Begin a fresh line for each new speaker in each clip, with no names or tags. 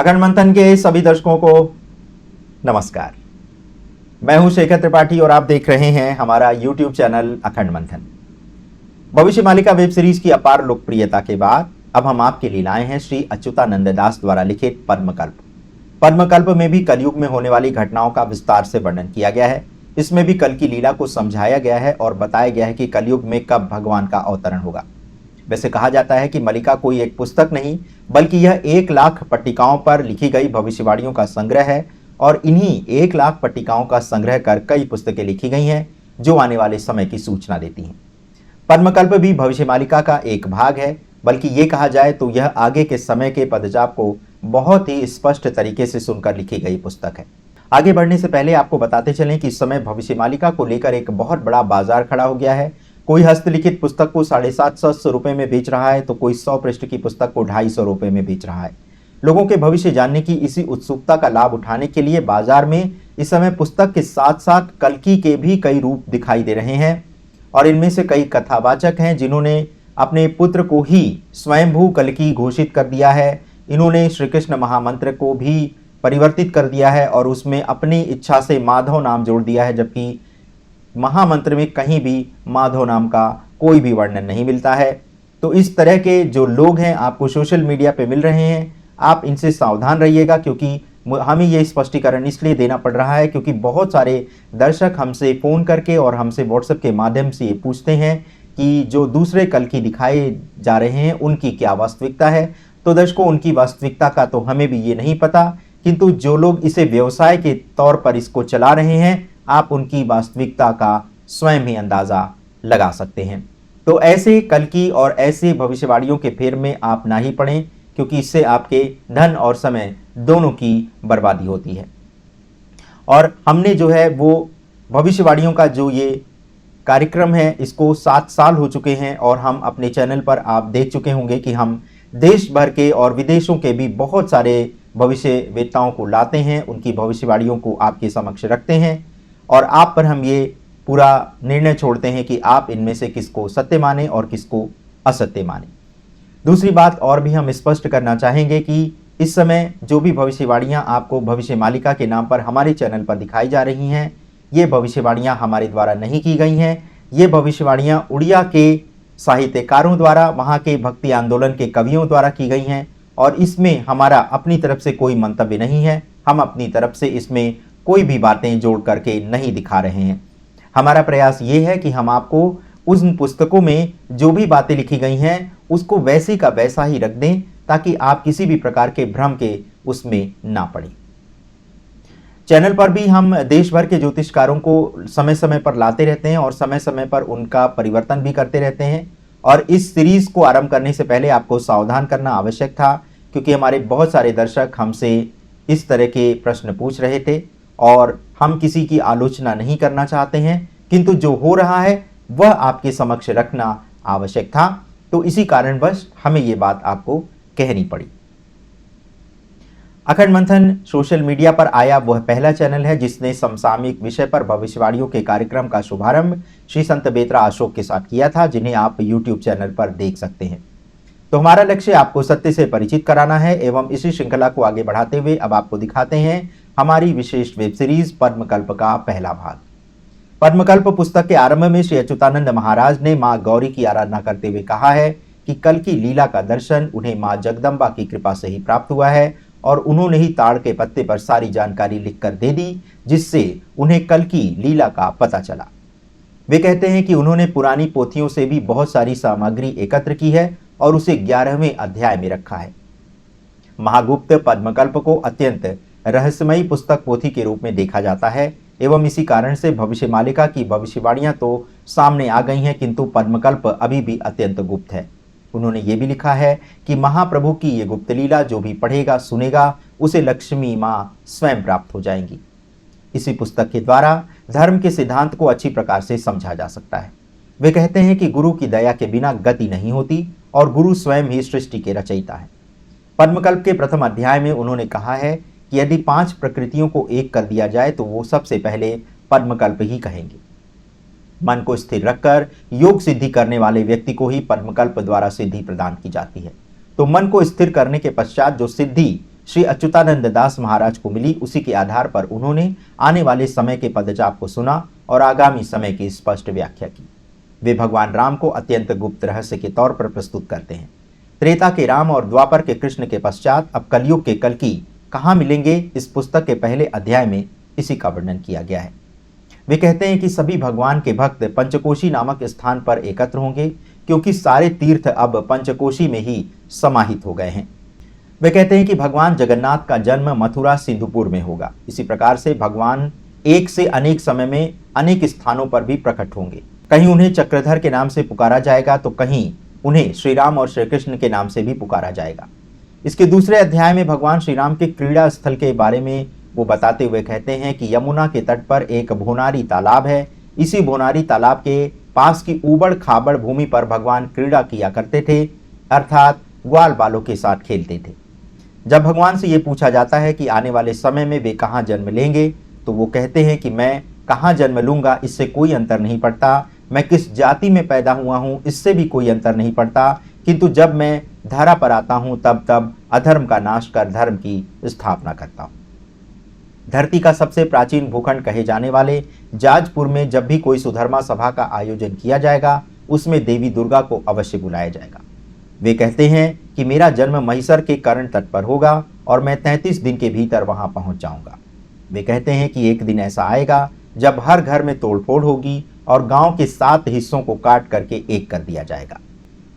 अखंड मंथन के सभी दर्शकों को नमस्कार। मैं हूं शेखर त्रिपाठी और आप देख रहे हैं हमारा YouTube चैनल अखंड मंथन। भविष्य मालिका वेब सीरीज की अपार लोकप्रियता के बाद अब हम आपके लिए लाए हैं श्री अच्युतानंद दास द्वारा लिखित पद्मकल्प। पद्मकल्प में भी कलयुग में होने वाली घटनाओं का विस्तार से वर्णन किया गया है। इसमें भी कल की लीला को समझाया गया है और बताया गया है कि कलयुग में कब भगवान का अवतरण होगा। वैसे कहा जाता है कि मलिका कोई एक पुस्तक नहीं बल्कि यह 1,00,000 पट्टिकाओं पर लिखी गई भविष्यवाणियों का संग्रह है और इन्हीं 1,00,000 पट्टिकाओं का संग्रह कर कई पुस्तकें लिखी गई हैं जो आने वाले समय की सूचना देती हैं। पद्मकल्प भी भविष्य मालिका का एक भाग है, बल्कि ये कहा जाए तो यह आगे के समय के पदचाप को बहुत ही स्पष्ट तरीके से सुनकर लिखी गई पुस्तक है। आगे बढ़ने से पहले आपको बताते चलें कि इस समय भविष्य मालिका को लेकर एक बहुत बड़ा बाजार खड़ा हो गया है। कोई हस्तलिखित पुस्तक को 750 रुपए में बेच रहा है तो कोई 100 पृष्ठ की पुस्तक को 250 रुपए में बेच रहा है। लोगों के भविष्य जानने की इसी उत्सुकता का लाभ उठाने के लिए बाजार में इस समय पुस्तक के साथ साथ कल्कि के भी कई रूप दिखाई दे रहे हैं और इनमें से कई कथावाचक हैं जिन्होंने अपने पुत्र को ही स्वयंभू कल्कि घोषित कर दिया है। इन्होंने श्री कृष्ण महामंत्र को भी परिवर्तित कर दिया है और उसमें अपनी इच्छा से माधव नाम जोड़ दिया है, जबकि महामंत्र में कहीं भी माधव नाम का कोई भी वर्णन नहीं मिलता है। तो इस तरह के जो लोग हैं आपको सोशल मीडिया पे मिल रहे हैं, आप इनसे सावधान रहिएगा, क्योंकि हमें ये स्पष्टीकरण इसलिए देना पड़ रहा है क्योंकि बहुत सारे दर्शक हमसे फ़ोन करके और हमसे व्हाट्सएप के माध्यम से ये पूछते हैं कि जो दूसरे कल्कि दिखाए जा रहे हैं उनकी क्या वास्तविकता है। तो दर्शकों, उनकी वास्तविकता का तो हमें भी ये नहीं पता, किंतु जो लोग इसे व्यवसाय के तौर पर इसको चला रहे हैं आप उनकी वास्तविकता का स्वयं ही अंदाजा लगा सकते हैं। तो ऐसे कल्कि और ऐसे भविष्यवाणियों के फेर में आप ना ही पड़ें, क्योंकि इससे आपके धन और समय दोनों की बर्बादी होती है। और हमने जो है वो भविष्यवाणियों का जो ये कार्यक्रम है इसको 7 साल हो चुके हैं और हम अपने चैनल पर आप देख चुके होंगे कि हम देश भर के और विदेशों के भी बहुत सारे भविष्यवेत्ताओं को लाते हैं, उनकी भविष्यवाणियों को आपके समक्ष रखते हैं और आप पर हम ये पूरा निर्णय छोड़ते हैं कि आप इनमें से किसको सत्य माने और किसको असत्य माने। दूसरी बात और भी हम स्पष्ट करना चाहेंगे कि इस समय जो भी भविष्यवाणियां आपको भविष्य मालिका के नाम पर हमारे चैनल पर दिखाई जा रही हैं, ये भविष्यवाणियां हमारे द्वारा नहीं की गई हैं। ये भविष्यवाणियां उड़िया के साहित्यकारों द्वारा, वहाँ के भक्ति आंदोलन के कवियों द्वारा की गई हैं और इसमें हमारा अपनी तरफ से कोई मंतव्य नहीं है। हम अपनी तरफ से इसमें कोई भी बातें जोड़ करके नहीं दिखा रहे हैं। हमारा प्रयास ये है कि हम आपको उन पुस्तकों में जो भी बातें लिखी गई हैं उसको वैसी का वैसा ही रख दें, ताकि आप किसी भी प्रकार के भ्रम के उसमें ना पड़े। चैनल पर भी हम देश भर के ज्योतिषकारों को समय समय पर लाते रहते हैं और समय समय पर उनका परिवर्तन भी करते रहते हैं। और इस सीरीज को आरंभ करने से पहले आपको सावधान करना आवश्यक था, क्योंकि हमारे बहुत सारे दर्शक हमसे इस तरह के प्रश्न पूछ रहे थे और हम किसी की आलोचना नहीं करना चाहते हैं, किंतु जो हो रहा है वह आपके समक्ष रखना आवश्यक था। तो इसी कारणवश हमें ये बात आपको कहनी पड़ी। अखंड मंथन सोशल मीडिया पर आया वह पहला चैनल है जिसने समसामयिक विषय पर भविष्यवाणियों के कार्यक्रम का शुभारंभ श्री संत बेतरा अशोक के साथ किया था, जिन्हें आप YouTube चैनल पर देख सकते हैं। तो हमारा लक्ष्य आपको सत्य से परिचित कराना है एवं इसी श्रृंखला को आगे बढ़ाते हुए अब आपको दिखाते हैं हमारी विशेष वेब सीरीज पद्मकल्प का पहला भाग। पद्मकल्प पुस्तक के आरंभ में श्री अच्युतानंद महाराज ने मां गौरी की आराधना करते हुए कहा है कि कल की लीला का दर्शन उन्हें मां जगदम्बा की कृपा से ही प्राप्त हुआ है और उन्होंने ही ताड़ के पत्ते पर सारी जानकारी लिखकर दे दी, जिससे उन्हें कल की लीला का पता चला। वे कहते हैं कि उन्होंने पुरानी पोथियों से भी बहुत सारी सामग्री एकत्र की है और उसे 11वें अध्याय में रखा है। महागुप्त पद्मकल्प को अत्यंत रहस्यमयी पुस्तक पोथी के रूप में देखा जाता है एवं इसी कारण से भविष्य मालिका की भविष्यवाणियां तो सामने आ गई हैं, किंतु पद्मकल्प अभी भी अत्यंत गुप्त है। उन्होंने ये भी लिखा है कि महाप्रभु की ये गुप्त लीला जो भी पढ़ेगा सुनेगा उसे लक्ष्मी मां स्वयं प्राप्त हो जाएंगी। इसी पुस्तक के द्वारा धर्म के सिद्धांत को अच्छी प्रकार से समझा जा सकता है। वे कहते हैं कि गुरु की दया के बिना गति नहीं होती और गुरु स्वयं ही सृष्टि के रचयिता है। पद्मकल्प के प्रथम अध्याय में उन्होंने कहा है कि यदि 5 प्रकृतियों को एक कर दिया जाए तो वो सबसे पहले पद्मकल्प ही कहेंगे। मन को स्थिर रखकर योग सिद्धि करने वाले व्यक्ति को ही पद्मकल्प द्वारा सिद्धि प्रदान की जाती है। तो मन को स्थिर करने के पश्चात जो सिद्धि श्री अच्युतानंद दास महाराज को मिली, उसी के आधार पर उन्होंने आने वाले समय के पदचाप को सुना और आगामी समय की स्पष्ट व्याख्या की। वे भगवान राम को अत्यंत गुप्त रहस्य के तौर पर प्रस्तुत करते हैं। त्रेता के राम और द्वापर के कृष्ण के पश्चात अब कलयुग के कल्कि कहाँ मिलेंगे, इस पुस्तक के पहले अध्याय में इसी का वर्णन किया गया है। वे कहते हैं कि सभी भगवान के भक्त पंचकोशी नामक स्थान पर एकत्र होंगे, क्योंकि सारे तीर्थ अब पंचकोशी में ही समाहित हो गए हैं। वे कहते हैं कि भगवान जगन्नाथ का जन्म मथुरा सिंधुपुर में होगा। इसी प्रकार से भगवान एक से अनेक समय में अनेक स्थानों पर भी प्रकट होंगे। कहीं उन्हें चक्रधर के नाम से पुकारा जाएगा तो कहीं उन्हें श्री राम और श्री कृष्ण के नाम से भी पुकारा जाएगा। इसके दूसरे अध्याय में भगवान श्री राम के क्रीड़ा स्थल के बारे में वो बताते हुए कहते हैं कि यमुना के तट पर एक भोनारी तालाब है। इसी भोनारी तालाब के पास की ऊबड़ खाबड़ भूमि पर भगवान क्रीड़ा किया करते थे, अर्थात ग्वाल बालों के साथ खेलते थे। जब भगवान से ये पूछा जाता है कि आने वाले समय में वे कहाँ जन्म लेंगे, तो वो कहते हैं कि मैं कहाँ जन्म लूंगा इससे कोई अंतर नहीं पड़ता, मैं किस जाति में पैदा हुआ हूँ इससे भी कोई अंतर नहीं पड़ता, किंतु जब मैं धरा पर आता हूँ तब अधर्म का नाश कर धर्म की स्थापना करता हूँ। धरती का सबसे प्राचीन भूखंड कहे जाने वाले जाजपुर में जब भी कोई सुधर्मा सभा का आयोजन किया जाएगा, उसमें देवी दुर्गा को अवश्य बुलाया जाएगा। वे कहते हैं कि मेरा जन्म महिसर के कर्ण तट पर होगा और मैं 33 दिन के भीतर वहां पहुंच जाऊंगा। वे कहते हैं कि एक दिन ऐसा आएगा जब हर घर में तोड़फोड़ होगी और गांव के 7 हिस्सों को काट करके एक कर दिया जाएगा।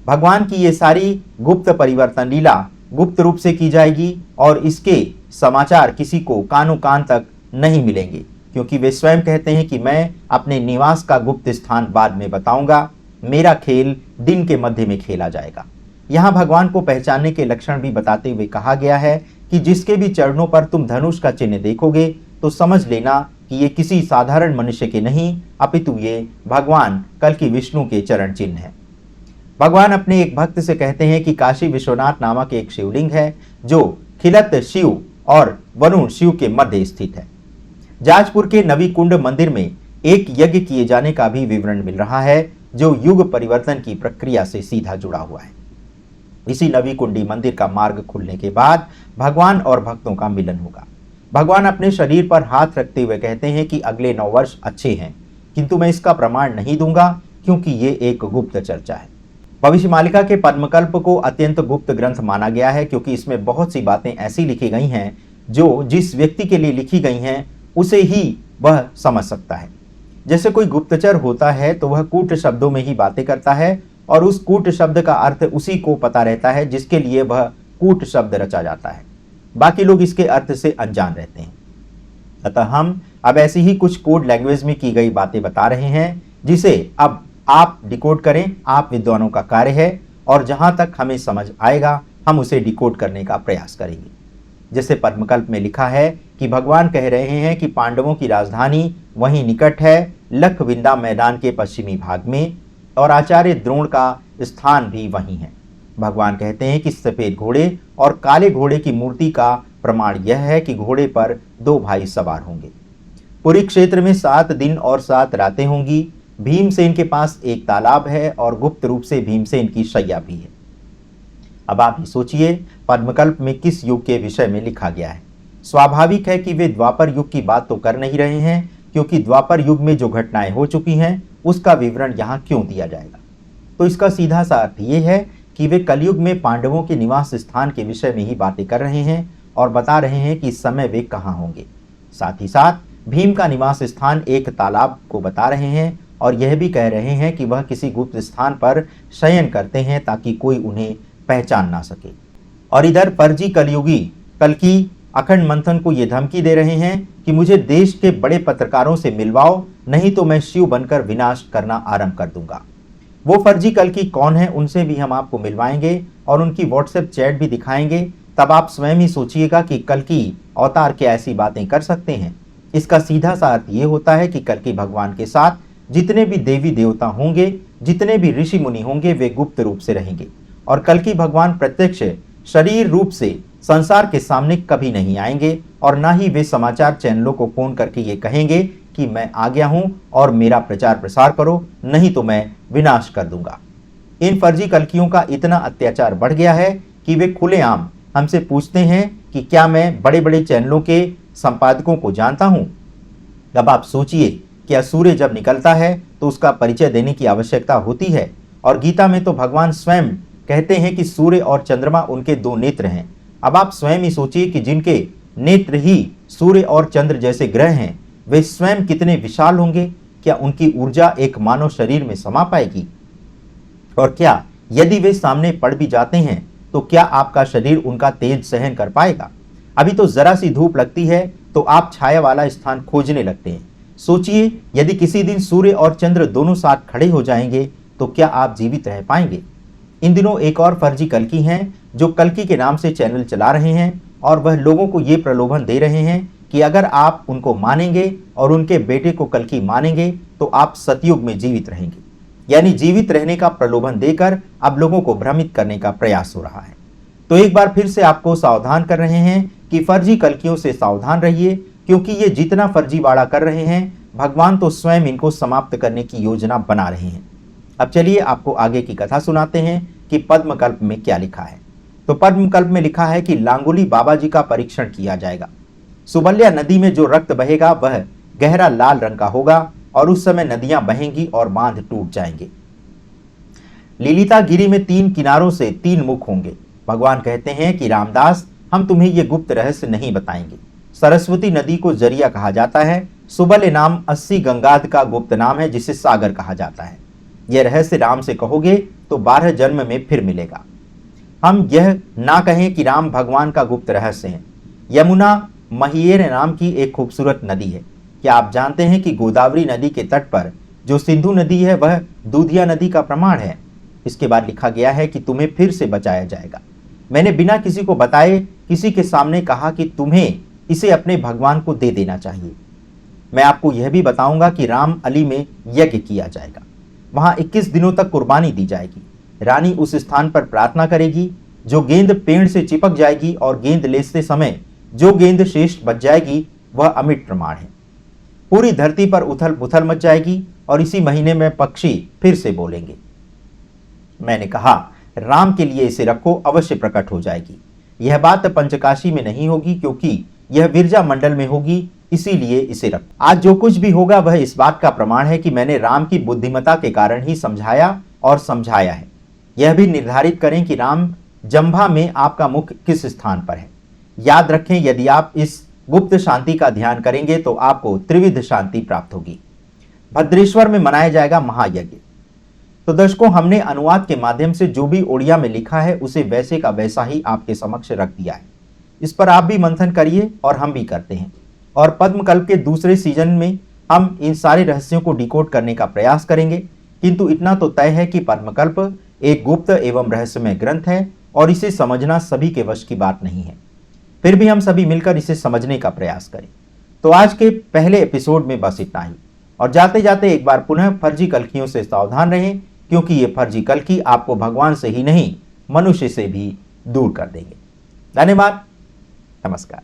भगवान की ये सारी गुप्त परिवर्तन लीला गुप्त रूप से की जाएगी और इसके समाचार किसी को कानो कान तक नहीं मिलेंगे, क्योंकि वे स्वयं कहते हैं कि मैं अपने निवास का गुप्त स्थान बाद में बताऊंगा, मेरा खेल दिन के मध्य में खेला जाएगा। यहाँ भगवान को पहचानने के लक्षण भी बताते हुए कहा गया है कि जिसके भी चरणों पर तुम धनुष का चिन्ह देखोगे तो समझ लेना कि ये किसी साधारण मनुष्य के नहीं, अपितु ये भगवान कल्कि विष्णु के चरण चिन्ह है। भगवान अपने एक भक्त से कहते हैं कि काशी विश्वनाथ नामक एक शिवलिंग है जो खिलत शिव और वरुण शिव के मध्य स्थित है। जाजपुर के नवी कुंड मंदिर में एक यज्ञ किए जाने का भी विवरण मिल रहा है, जो युग परिवर्तन की प्रक्रिया से सीधा जुड़ा हुआ है। इसी नवी कुंडी मंदिर का मार्ग खुलने के बाद भगवान और भक्तों का मिलन होगा। भगवान अपने शरीर पर हाथ रखते हुए कहते हैं कि अगले 9 वर्ष अच्छे हैं, किंतु मैं इसका प्रमाण नहीं दूंगा क्योंकि ये एक गुप्त चर्चा है। भविष्यमालिका के पद्मकल्प को अत्यंत गुप्त ग्रंथ माना गया है, क्योंकि इसमें बहुत सी बातें ऐसी लिखी गई हैं जो जिस व्यक्ति के लिए लिखी गई हैं उसे ही वह समझ सकता है। जैसे कोई गुप्तचर होता है तो वह कूट शब्दों में ही बातें करता है और उस कूट शब्द का अर्थ उसी को पता रहता है जिसके लिए वह कूट शब्द रचा जाता है, बाकी लोग इसके अर्थ से अनजान रहते हैं। अतः हम अब ऐसी ही कुछ कोड लैंग्वेज में की गई बातें बता रहे हैं, जिसे अब आप डिकोड करें, आप विद्वानों का कार्य है, और जहां तक हमें समझ आएगा हम उसे डिकोड करने का प्रयास करेंगे। जैसे पद्मकल्प में लिखा है कि भगवान कह रहे हैं कि पांडवों की राजधानी वहीं निकट है, लखविंदा मैदान के पश्चिमी भाग में, और आचार्य द्रोण का स्थान भी वहीं है। भगवान कहते हैं कि सफेद घोड़े और काले घोड़े की मूर्ति का प्रमाण यह है कि घोड़े पर 2 भाई सवार होंगे। पुरी क्षेत्र में 7 दिन और 7 रातें होंगी। भीमसेन के पास एक तालाब है और गुप्त रूप से भीमसेन की शैया भी है। अब आप ही सोचिए पद्मकल्प में किस युग के विषय में लिखा गया है। स्वाभाविक है कि वे द्वापर युग की बात तो कर नहीं रहे हैं, क्योंकि द्वापर युग में जो घटनाएं हो चुकी हैं उसका विवरण यहाँ क्यों दिया जाएगा। तो इसका सीधा सा अर्थ ये है कि वे कलयुग में पांडवों के निवास स्थान के विषय में ही बातें कर रहे हैं और बता रहे हैं कि इस समय वे कहाँ होंगे। साथ ही साथ भीम का निवास स्थान एक तालाब को बता रहे हैं और यह भी कह रहे हैं कि वह किसी गुप्त स्थान पर शयन करते हैं ताकि कोई उन्हें पहचान ना सके। और इधर फर्जी कलयुगी कल्कि अखंड मंथन को ये धमकी दे रहे हैं कि मुझे देश के बड़े पत्रकारों से मिलवाओ, नहीं तो मैं शिव बनकर विनाश करना आरंभ कर दूंगा। वो फर्जी कल्कि कौन है उनसे भी हम आपको मिलवाएंगे और उनकी व्हाट्सएप चैट भी दिखाएंगे। तब आप स्वयं ही सोचिएगा कि कल्कि अवतार क्या ऐसी बातें कर सकते हैं। इसका सीधा सा अर्थ ये होता है कि कल्कि भगवान के साथ जितने भी देवी देवता होंगे, जितने भी ऋषि मुनि होंगे, वे गुप्त रूप से रहेंगे और कल्कि भगवान प्रत्यक्ष शरीर रूप से संसार के सामने कभी नहीं आएंगे और ना ही वे समाचार चैनलों को फोन करके ये कहेंगे कि मैं आ गया हूं और मेरा प्रचार प्रसार करो, नहीं तो मैं विनाश कर दूंगा। इन फर्जी कल्कियों का इतना अत्याचार बढ़ गया है कि वे खुलेआम हमसे पूछते हैं कि क्या मैं बड़े बड़े चैनलों के संपादकों को जानता हूं। अब आप सोचिए कि सूर्य जब निकलता है तो उसका परिचय देने की आवश्यकता होती है, और गीता में तो भगवान स्वयं कहते हैं कि सूर्य और चंद्रमा उनके दो नेत्र हैं। अब आप स्वयं ही सोचिए कि जिनके नेत्र ही सूर्य और चंद्र जैसे ग्रह हैं, वे स्वयं कितने विशाल होंगे। क्या उनकी ऊर्जा एक मानव शरीर में समा पाएगी? और क्या यदि वे सामने पड़ भी जाते हैं तो क्या आपका शरीर उनका तेज सहन कर पाएगा? अभी तो जरा सी धूप लगती है तो आप छाया वाला स्थान खोजने लगते हैं। सोचिए यदि किसी दिन सूर्य और चंद्र दोनों साथ खड़े हो जाएंगे तो क्या आप जीवित रह पाएंगे? इन दिनों एक और फर्जी कल्कि हैं जो कल्कि के नाम से चैनल चला रहे हैं, और वह लोगों को ये प्रलोभन दे रहे हैं कि अगर आप उनको मानेंगे और उनके बेटे को कल्कि मानेंगे तो आप सतयुग में जीवित रहेंगे। यानी जीवित रहने का प्रलोभन देकर अब लोगों को भ्रमित करने का प्रयास हो रहा है। तो एक बार फिर से आपको सावधान कर रहे हैं कि फर्जी कल्कियों से सावधान रहिए, क्योंकि ये जितना फर्जीवाड़ा कर रहे हैं, भगवान तो स्वयं इनको समाप्त करने की योजना बना रहे हैं। अब चलिए आपको आगे की कथा सुनाते हैं कि पद्मकल्प में क्या लिखा है। तो पद्मकल्प में लिखा है कि लांगुली बाबा जी का परीक्षण किया जाएगा। सुबल्या नदी में जो रक्त बहेगा वह गहरा लाल रंग का होगा, और उस समय नदियां बहेंगी और बांध टूट जाएंगे। लीलिता गिरी में 3 किनारों से 3 मुख होंगे। भगवान कहते हैं कि रामदास, हम तुम्हें ये गुप्त रहस्य नहीं बताएंगे। सरस्वती नदी को जरिया कहा जाता है। सुबल्य नाम 80 गंगाध का गुप्त नाम है, जिसे सागर कहा जाता है। यह रहस्य राम से कहोगे तो 12 जन्म में फिर मिलेगा। हम यह ना कहें कि राम भगवान का गुप्त रहस्य है। यमुना महियर नाम की एक खूबसूरत नदी है। क्या आप जानते हैं कि गोदावरी नदी के तट पर जो सिंधु नदी है वह दूधिया नदी का प्रमाण है। इसके बाद लिखा गया है कि तुम्हें फिर से बचाया जाएगा। मैंने बिना किसी को बताए किसी के सामने कहा कि तुम्हें इसे अपने भगवान को दे देना चाहिए। मैं आपको यह भी बताऊंगा कि राम अली में यज्ञ किया जाएगा। वहां 21 दिनों तक कुर्बानी दी जाएगी। रानी उस स्थान पर प्रार्थना करेगी। जो गेंद पेड़ से चिपक जाएगी और गेंद लेते समय जो गेंद शेष बच जाएगी वह अमिट प्रमाण है। पूरी धरती पर उथल पुथल मच जाएगी और इसी महीने में पक्षी फिर से बोलेंगे। मैंने कहा राम के लिए इसे रखो, अवश्य प्रकट हो जाएगी। यह बात पंचकाशी में नहीं होगी क्योंकि यह विरजा मंडल में होगी, इसीलिए इसे रखो। आज जो कुछ भी होगा वह इस बात का प्रमाण है कि मैंने राम की बुद्धिमत्ता के कारण ही समझाया और समझाया है। यह भी निर्धारित करें कि राम जंभा में आपका मुख किस स्थान पर है। याद रखें, यदि आप इस गुप्त शांति का ध्यान करेंगे तो आपको त्रिविध शांति प्राप्त होगी। भद्रेश्वर में मनाया जाएगा महायज्ञ। तो दर्शकों, हमने अनुवाद के माध्यम से जो भी ओडिया में लिखा है उसे वैसे का वैसा ही आपके समक्ष रख दिया है। इस पर आप भी मंथन करिए और हम भी करते हैं। और पद्मकल्प के दूसरे सीजन में हम इन सारे रहस्यों को डिकोड करने का प्रयास करेंगे। किंतु इतना तो तय है कि पद्मकल्प एक गुप्त एवं रहस्यमय ग्रंथ है और इसे समझना सभी के वश की बात नहीं है। फिर भी हम सभी मिलकर इसे समझने का प्रयास करें। तो आज के पहले एपिसोड में बस इतना ही, और जाते जाते एक बार पुनः फर्जी कल्कियों से सावधान रहें, क्योंकि ये फर्जी कल्कि आपको भगवान से ही नहीं मनुष्य से भी दूर कर देंगे। धन्यवाद, नमस्कार।